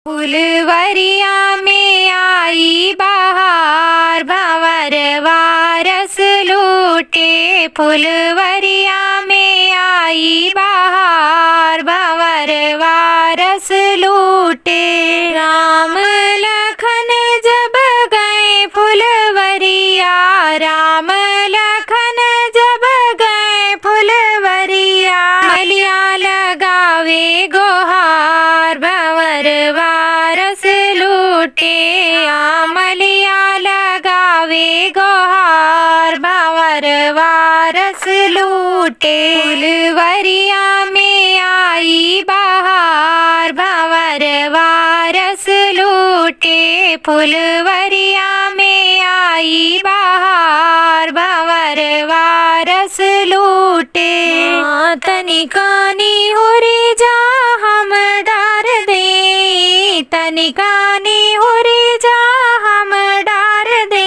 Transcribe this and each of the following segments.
फुलवरिया में आई बहार, भंवरवा रस लूटे। फुलवरिया में आई बहार, भंवरवा रस लूटे। राम लखन जब गए फुलवरिया, राम लखन जब गए फुलवरिया। मलिया लगावे गोहार, भंवरवा रस लूटे। मलिया लगावे गोहार, भंवरवा रस लूटे। फुलवरिया में आई बहार, भंवरवा रस लूटे। फुलवरिया में आई बहार, भंवरवा रस लूटे। तनिकानी हुरी जा हम डार दे, तनिकानी हुरी जा हम डार दे।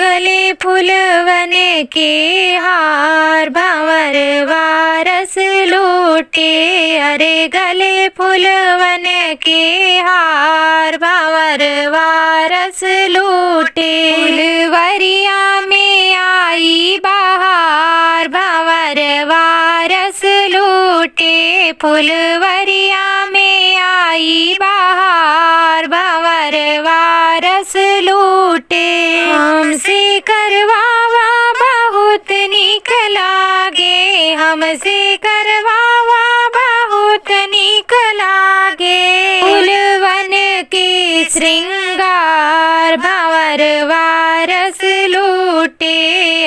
गले फूलवन के हार, भंवरवा रस लूटे। अरे गले फूलवन के हार, भंवरवा रस लूटे। फुलवरिया में आई बहार, भंवरवा रस लूटे। फुलवरिया में आई बहार, भंवरवा रस लूटे। हमसे करवावा बहुत निक लागे, हमसे करवावा बहुत निक लागे। फूलवन के श्रृंगार, भंवरवा रस लूटे।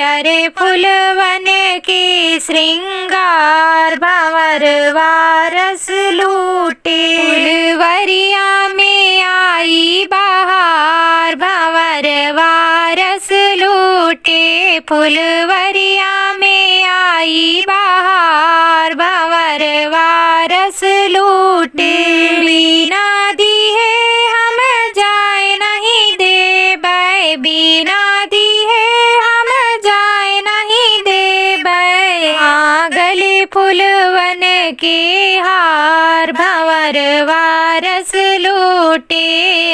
अरे फूलवन के श्रृंगार, भंवरवा रस लूटे। फुलवरिया में आई बहार, भंवरवा रस लूटे। फुलवरिया में आई बहार, भंवरवा रस लूटे। बिना दी है हम जाए नहीं देबै, बिना दी है हम जाए नहीं देबै। गले फूलवन के हार, भंवरवा रस लूटे।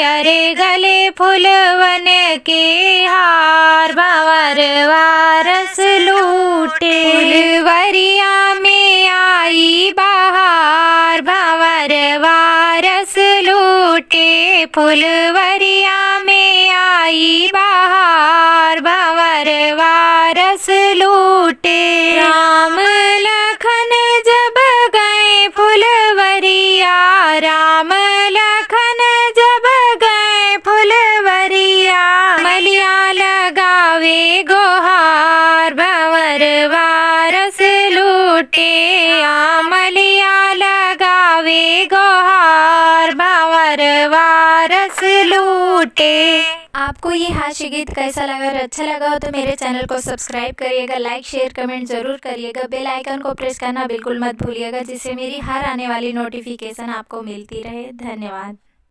अरे गले फूलवन के हार, भंवरवा रस लूटे। फुलवरिया में आई बहार, भंवरवा रस लूटे। फुलवरिया में आई बहार, भंवरवा रस लूटे। राम लखन जब गए फुलवरिया, राम लखन जब गए फुलवरिया। मलिया लगावे गोहार, भंवरवा रस लूटे। मलिया लगावे गोहार, भंवरवा रस लूटे। आपको ये हास्य गीत कैसा लगा? और अच्छा लगा हो तो मेरे चैनल को सब्सक्राइब करिएगा, लाइक शेयर कमेंट जरूर करिएगा। बेल आइकन को प्रेस करना बिल्कुल मत भूलिएगा, जिससे मेरी हर आने वाली नोटिफिकेशन आपको मिलती रहे। धन्यवाद।